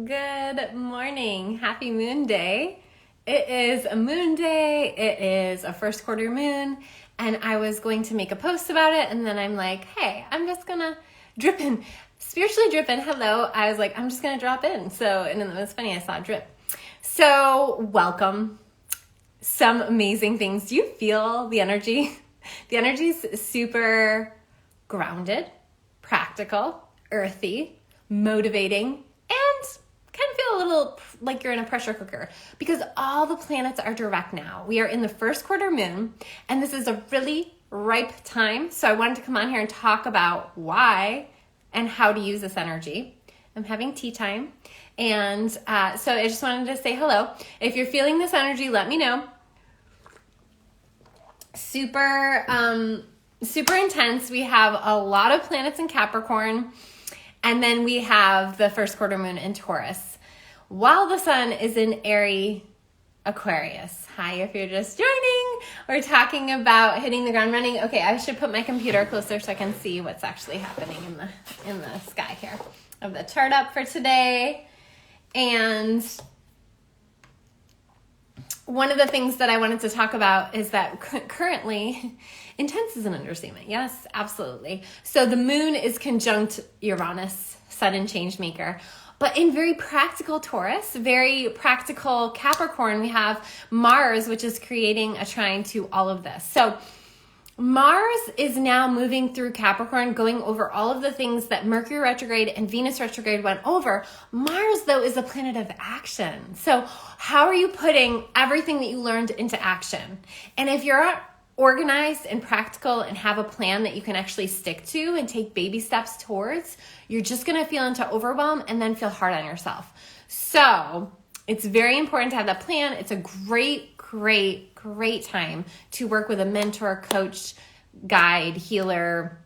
Good morning. Happy Moon Day. It is a moon day. It is a first quarter moon. And I was going to make a post about it. And then I'm like, hey, I'm just going to drip in, spiritually drip in. Hello. I was like, I'm just going to drop in. And then it was funny. I saw drip. So welcome. Some amazing things. Do you feel the energy? The energy is super grounded, practical, earthy, motivating, and kind of feel a little like you're in a pressure cooker because all the planets are direct now. We are in the first quarter moon, and this is a really ripe time. So I wanted to come on here and talk about why and how to use this energy. I'm having tea time. And so I just wanted to say hello. If you're feeling this energy, let me know. Super intense. We have a lot of planets in Capricorn. And then we have the first quarter moon in Taurus, while the sun is in Aquarius. Hi, if you're just joining, we're talking about hitting the ground running. Okay, I should put my computer closer so I can see what's actually happening in the sky here. I have the chart up for today. And one of the things that I wanted to talk about is that currently, intense is an understatement. Yes, absolutely. So the moon is conjunct Uranus, sudden change maker. But in very practical Taurus, very practical Capricorn, we have Mars, which is creating a trine to all of this. So Mars is now moving through Capricorn, going over all of the things that Mercury retrograde and Venus retrograde went over. Mars, though, is a planet of action. So how are you putting everything that you learned into action? And if you're organized and practical and have a plan that you can actually stick to and take baby steps towards, you're just going to feel into overwhelm and then feel hard on yourself. So it's very important to have that plan. It's a great time to work with a mentor, coach, guide, healer,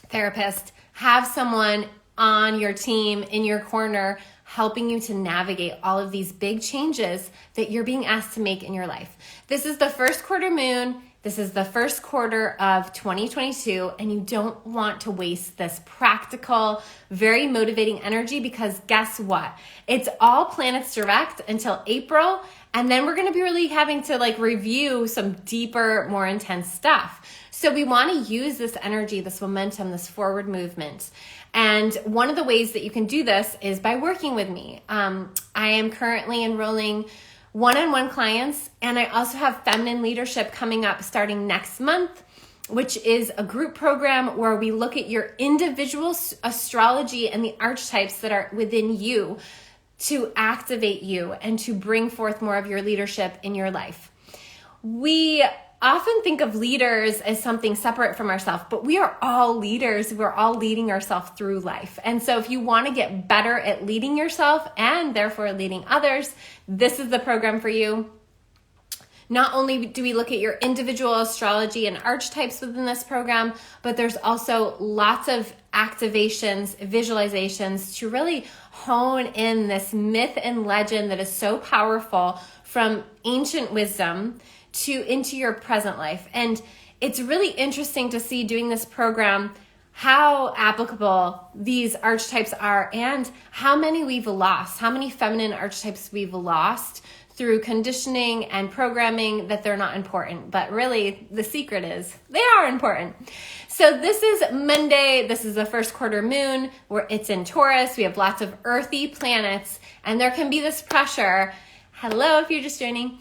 therapist. Have someone on your team, in your corner, helping you to navigate all of these big changes that you're being asked to make in your life. This is the first quarter moon. This is the first quarter of 2022, and you don't want to waste this practical, very motivating energy because guess what? It's all planets direct until April, and then we're going to be really having to review some deeper, more intense stuff. So we want to use this energy, this momentum, this forward movement. And one of the ways that you can do this is by working with me. I am currently enrolling one-on-one clients, and I also have feminine leadership coming up starting next month, which is a group program where we look at your individual astrology and the archetypes that are within you to activate you and to bring forth more of your leadership in your life. We often think of leaders as something separate from ourselves, but we are all leaders. We're all leading ourselves through life. And so if you want to get better at leading yourself and therefore leading others, this is the program for you. Not only do we look at your individual astrology and archetypes within this program, but there's also lots of activations, visualizations to really hone in this myth and legend that is so powerful from ancient wisdom into your present life. And it's really interesting to see doing this program how applicable these archetypes are and how many we've lost, how many feminine archetypes we've lost through conditioning and programming that they're not important. But really, the secret is they are important. So this is Monday. This is the first quarter moon where it's in Taurus. We have lots of earthy planets, and there can be this pressure. Hello, if you're just joining,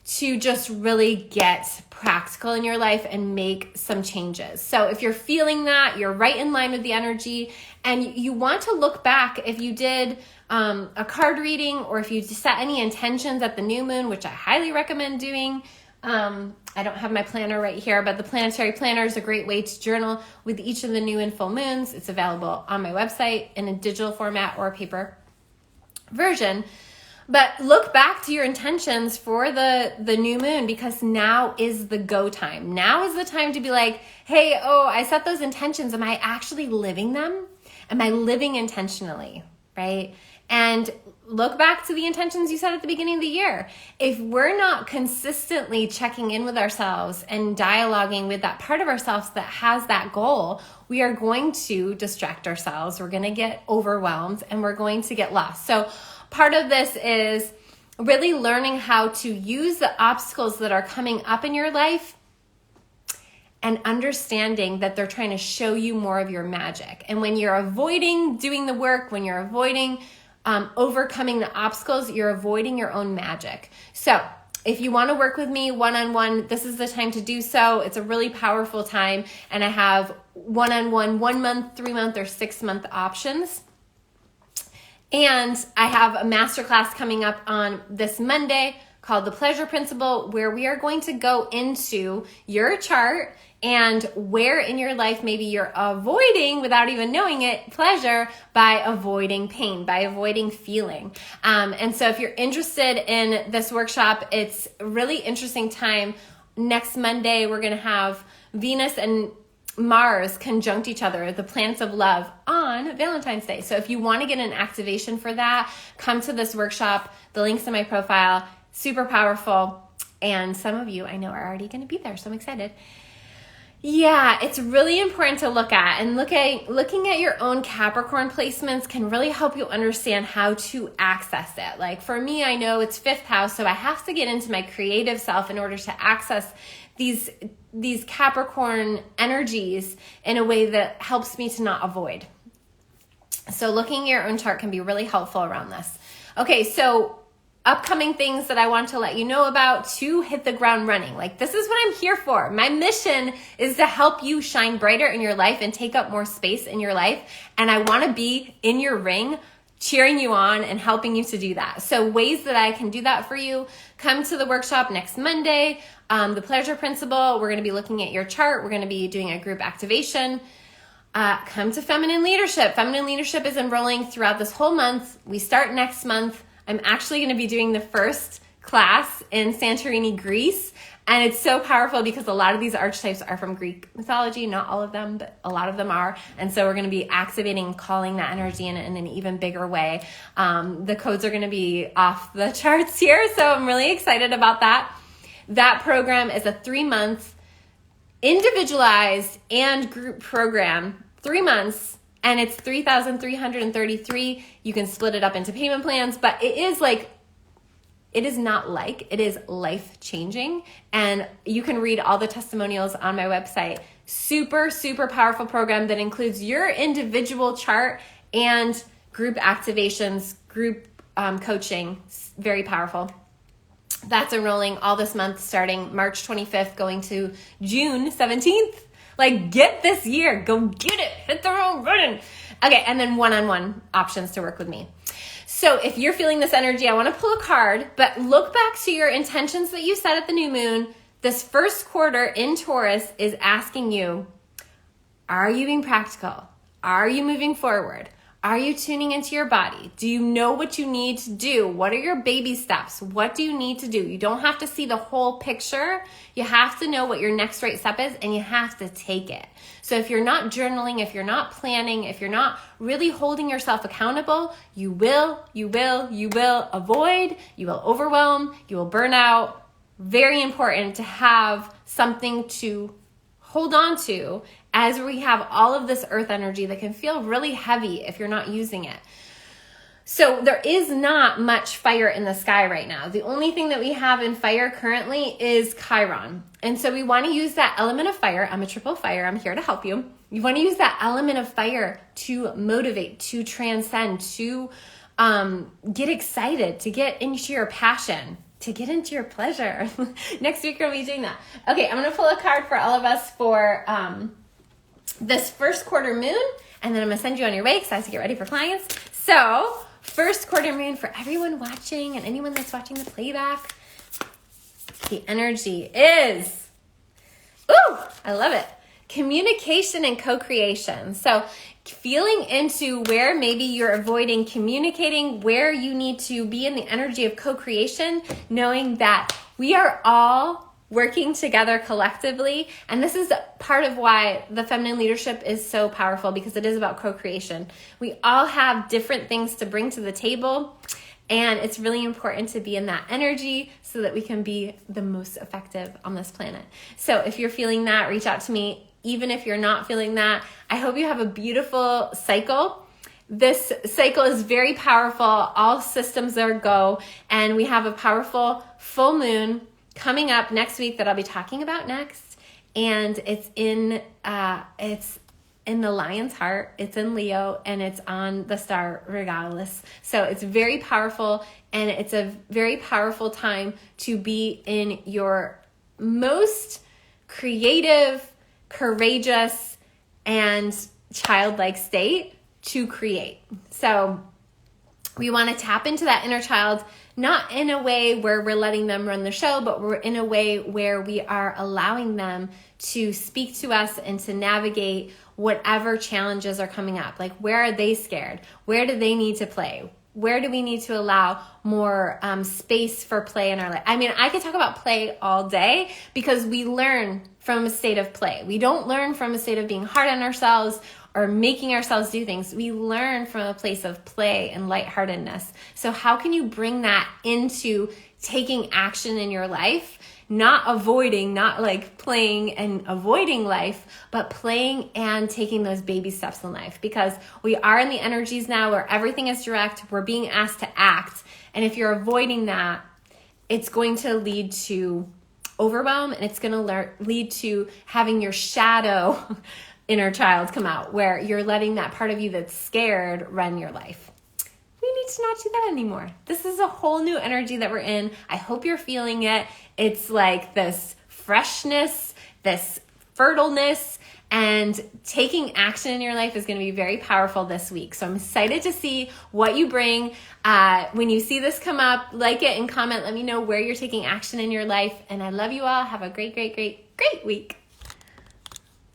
to just really get practical in your life and make some changes. So if you're feeling that, you're right in line with the energy, and you want to look back if you did a card reading or if you set any intentions at the new moon, which I highly recommend doing. I don't have my planner right here, but the planetary planner is a great way to journal with each of the new and full moons. It's available on my website in a digital format or a paper version. But look back to your intentions for the new moon because now is the go time. Now is the time to be like, hey, I set those intentions. Am I actually living them? Am I living intentionally, right? And look back to the intentions you set at the beginning of the year. If we're not consistently checking in with ourselves and dialoguing with that part of ourselves that has that goal, we are going to distract ourselves. We're going to get overwhelmed and we're going to get lost. So part of this is really learning how to use the obstacles that are coming up in your life and understanding that they're trying to show you more of your magic. And when you're avoiding doing the work, when you're avoiding overcoming the obstacles, you're avoiding your own magic. So if you want to work with me one-on-one, this is the time to do so. It's a really powerful time. And I have one-on-one, 1 month, 3 month, or 6 month options. And I have a masterclass coming up on this Monday called The Pleasure Principle, where we are going to go into your chart and where in your life maybe you're avoiding, without even knowing it, pleasure by avoiding pain, by avoiding feeling. And so if you're interested in this workshop, it's a really interesting time. Next Monday, we're going to have Venus and Mars conjunct each other, the planets of love, on Valentine's Day. So if you want to get an activation for that, come to this workshop. The link's in my profile. Super powerful. And some of you I know are already going to be there, so I'm excited. Yeah, it's really important to look at, and looking at your own Capricorn placements can really help you understand how to access it. Like for me, I know it's 5th house, so I have to get into my creative self in order to access these Capricorn energies in a way that helps me to not avoid. So looking at your own chart can be really helpful around this. Okay, so upcoming things that I want to let you know about to hit the ground running. Like, this is what I'm here for. My mission is to help you shine brighter in your life and take up more space in your life. And I want to be in your ring, cheering you on and helping you to do that. So ways that I can do that for you: come to the workshop next Monday, The Pleasure Principle. We're going to be looking at your chart. We're going to be doing a group activation. Come to Feminine Leadership. Feminine Leadership is enrolling throughout this whole month. We start next month. I'm actually going to be doing the first class in Santorini, Greece. And it's so powerful because a lot of these archetypes are from Greek mythology. Not all of them, but a lot of them are. And so we're going to be activating and calling that energy in an even bigger way. The codes are going to be off the charts here. So I'm really excited about that. That program is a 3-month individualized and group program, 3 months. And it's $3,333. You can split it up into payment plans, but it is life-changing. And you can read all the testimonials on my website. Super, super powerful program that includes your individual chart and group activations, group coaching. Very powerful. That's enrolling all this month, starting March 25th, going to June 17th. Like, get this year. Go get it. Hit the road running. Okay, and then one-on-one options to work with me. So if you're feeling this energy, I want to pull a card, but look back to your intentions that you set at the new moon. This first quarter in Taurus is asking you, are you being practical? Are you moving forward? Are you tuning into your body? Do you know what you need to do? What are your baby steps? What do you need to do? You don't have to see the whole picture. You have to know what your next right step is, and you have to take it. So if you're not journaling, if you're not planning, if you're not really holding yourself accountable, you will avoid, you will overwhelm, you will burn out. Very important to have something to hold on to as we have all of this earth energy that can feel really heavy if you're not using it. So there is not much fire in the sky right now. The only thing that we have in fire currently is Chiron. And so we want to use that element of fire. I'm a triple fire. I'm here to help you. You want to use that element of fire to motivate, to transcend, to get excited, to get into your passion, to get into your pleasure. Next week we'll be doing that. Okay, I'm going to pull a card for all of us for this first quarter moon, and then I'm going to send you on your way because I have to get ready for clients. So, first quarter moon for everyone watching and anyone that's watching the playback. The energy is, ooh, I love it. Communication and co-creation. So, feeling into where maybe you're avoiding communicating, where you need to be in the energy of co-creation, knowing that we are all working together collectively. And this is part of why the feminine leadership is so powerful, because it is about co-creation. We all have different things to bring to the table, and it's really important to be in that energy so that we can be the most effective on this planet. So if you're feeling that, reach out to me. Even if you're not feeling that, I hope you have a beautiful cycle. This cycle is very powerful. All systems are go, and we have a powerful full moon coming up next week that I'll be talking about next. And it's in the lion's heart. It's in Leo, and it's on the star Regalis. So it's very powerful, and it's a very powerful time to be in your most creative, courageous, and childlike state to create. So we want to tap into that inner child, not in a way where we're letting them run the show, but we're in a way where we are allowing them to speak to us and to navigate whatever challenges are coming up. Like, where are they scared? Where do they need to play? Where do we need to allow more space for play in our life? I mean, I could talk about play all day, because we learn from a state of play. We don't learn from a state of being hard on ourselves or making ourselves do things. We learn from a place of play and lightheartedness. So how can you bring that into taking action in your life? Not avoiding, not like playing and avoiding life, but playing and taking those baby steps in life. Because we are in the energies now where everything is direct. We're being asked to act. And if you're avoiding that, it's going to lead to overwhelm, and it's going to lead to having your shadow inner child come out, where you're letting that part of you that's scared run your life. We need to not do that anymore. This is a whole new energy that we're in. I hope you're feeling it. It's like this freshness, this fertileness, and taking action in your life is going to be very powerful this week. So I'm excited to see what you bring. When you see this come up, like it and comment. Let me know where you're taking action in your life. And I love you all. Have a great, great, great, great week.